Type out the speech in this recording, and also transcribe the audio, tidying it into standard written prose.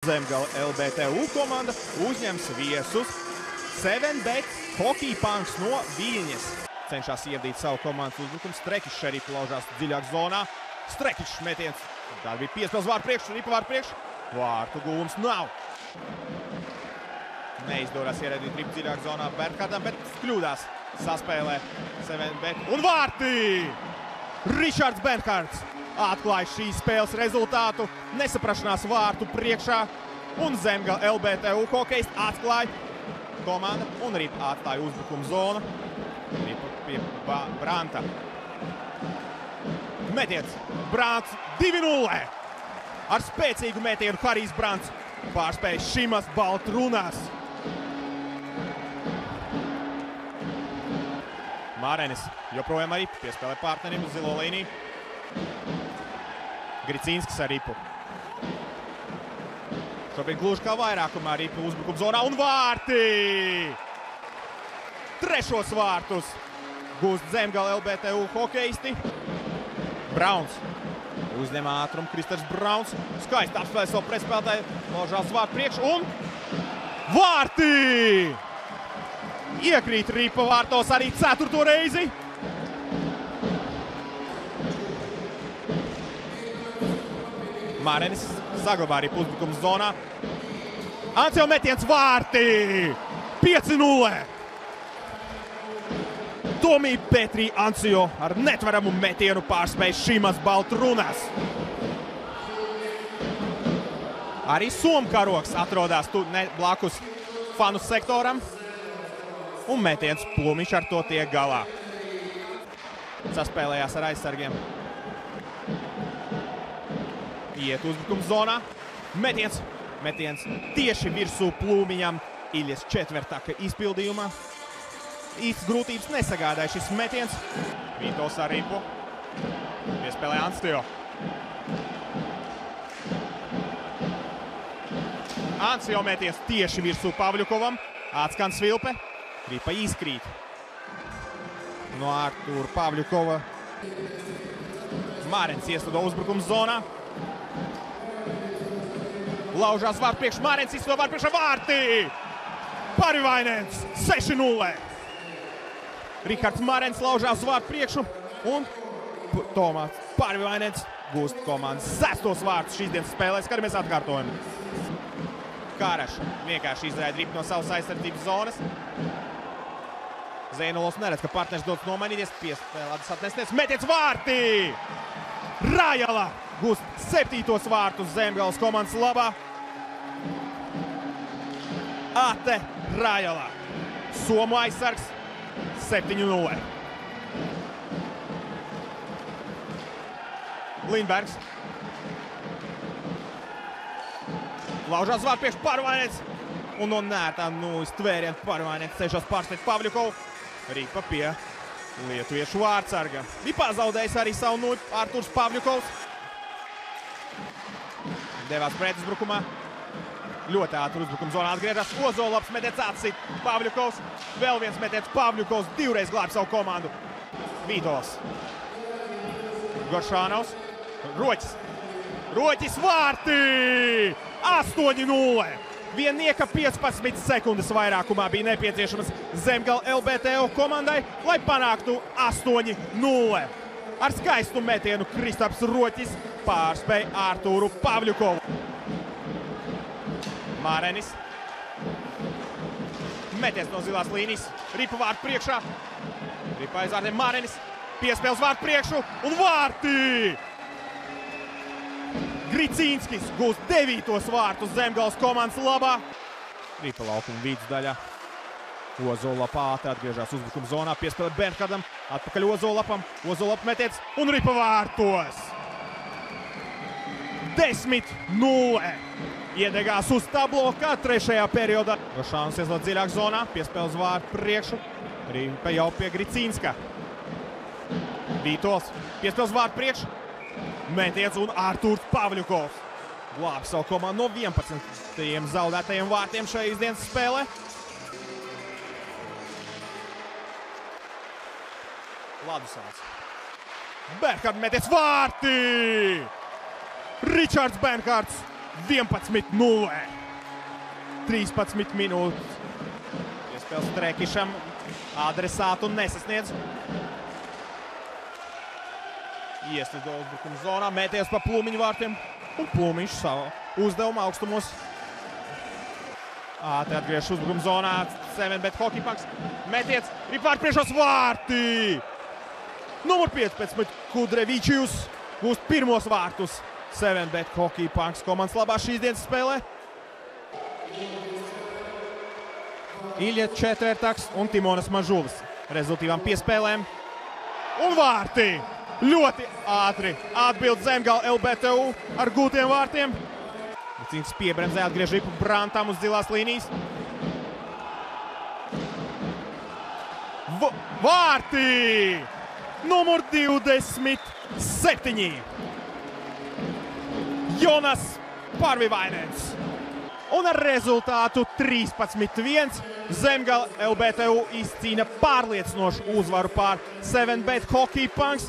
Zemgala LBTU komanda uzņems viesus 7bet Hockey Punks no Viļņas. Cenšas ievadīt savu komandas uzbrukumu. Strekišs šerif laužās dziļāk zonā. Strekišs metiens. Tā bija piespēles vārtu priekš, ripa vārtu priekš. Vārtu gūms nav. Neizdodas ierēdīt ripu dziļāk zonā Bernhardam, bet kļūdās. Saspēlē 7bet un vārti! Ričards Bernhards atklāja šīs spēles rezultātu. Nesaprašanās vārtu priekšā. Un Zemgala LBTU hokejists atklāja komanda un ripa atstāja uzbrukumu zonu. Ripa pie Branta. Metiens. Brants 2-0. Ar spēcīgu metienu Harijs Brants pārspēja Šimas Baltrunās. Mārenis joprojām ar ripu piespēlē partnerim uz zilo līniju. Gricīnskis ar ripu. Šobrīd gluži kā vairākumā ripu uzbrukuma zonā un vārti! Trešos vārtus gūst Zemgala LBTU hokejisti. Brauns uzņem ātrumu, Kristers Brauns. Skaisti apspēlē savu pretspēlētāju, laužās vārtu priekš un vārti! Iekrīt ripa vārtos arī 4. reizi. Mārenis saglabā ripu uzbrukuma zonā. Ancio metiens vārti! 5-0! Tomī Petrī Ancio ar netveramu metienu pārspēja Šimas Baltrunās. Arī somkaroks atrodas blakus fanu sektoram. Un metiens Plumiņš ar to tiek galā. Saspēlējās ar aizsargiem. Iet uzbrukuma zonā. Metiens tieši virsū Plumiņam. Iļas četvertaka izpildījumā. Īsts grūtības nesagādāja šis metiens. Vītos ar ripu. Piespēlē Anstio. Anstio metiens tieši virsū Pavļukovam. Atskan Svilpe. Ripa izkrīt no Artūra Pavļukova. Mārens ieslido uzbrukuma zonā. Laužās vārtu priekš, Mārens izslido vārtu priekšā vārti! Parivainens 6-0! Rihards Mārens laužās vārtu priekšu un Tomāts Parivainens gūst komandas 6. vārtus šīs dienas spēlē. Skatāmies atkārtojumu. Kārašs vienkārši izraida ripu no savas aizsardzības zonas. Zēnolos neredz, ka partners dodas nomainīties. Piespēlētas atnesties. Metiens vārti! Rājala gūst 7. vārtus Zemgalas komandas labā. Ate Rājala. Somu aizsargs 7-0. Lindbergs. Laužās vārtu priekš Parivainens. Un no nērtā stvēriena Parivainens cenšas pārspēt Pavļukovu. Ripa pie lietuviešu vārtsarga. Bija pazaudējis arī savu nuļu Artūrs Pavļukovs. Devās pretuzbrukumā. Ļoti ātri uzbrukuma zonā atgriežas. Ozolaps metiens atsit Pavļukovs. Vēl viens metiens Pavļukovs. Divreiz glāb savu komandu. Vītols. Goršānovs. Roķis. Roķis vārti! 8-0! Viennieka 15 sekundes vairākumā bija nepieciešamas Zemgala LBTU komandai, lai panāktu 8-0. Ar skaistu metienu Kristaps Roķis pārspēja Artūru Pavļukovu. Mārenis. Metiens no zilās līnijas. Ripa vārtu priekšā. Ripa aizvārtiem Mārenis. Piespēles vārtu priekšu un vārti! Gricīnskis gūst 9. vārtus Zemgalas komandas labā. Ripa laukuma vidusdaļā. Ozolapa ātri atgriežās uzbrukuma zonā. Piespēlē Bernhardam. Atpakaļ Ozolapam. Ozolapa metiens un ripa vārtos. 10-0. Iedegās uz tablo kā 3. periodā. Rošāns ieslot dziļāk zonā. Piespēles vārtu priekšu. Ripa jau pie Gricīnska. Vītols. Piespēles vārtu priekšu. Metiens un Artūrs Pavļukovs glāb savu komandu no 11 zaudētajiem vārtiem šajā dienas spēlē. Ladusāls. Bernhards metiens vārti! Ričards Bernhards 11-0. 13 minūtes. Iespējas Trekišam. Adresātu nesasniedz. Ieslido uzbrukuma zonā, mēties pa Plumiņu vārtiem. Un Plumiņš savu uzdevumu augstumos. Ātri atgriežas uzbrukuma zonā. 7bet Hockey Punks. Mēties ir pārpriekšos vārti. Numur 15 Kudrevičijus gūst pirmos vārtus. 7bet Hockey Punks komandas labā šīs dienas spēlē. Ilja Četvertaks un Timonas Mažulis rezultīvām piespēlēm. Un vārti! Ļoti ātri atbild Zemgala LBTU ar gūtiem vārtiem. Cīņas piebremzē atgriež ripu Brantam uz zilās līnijas. Vārti! Numur 27. Jonas Parvivainens. Un ar rezultātu 13-1 Zemgala LBTU izcīna pārliecinošu uzvaru pār 7bet Hockey Punks.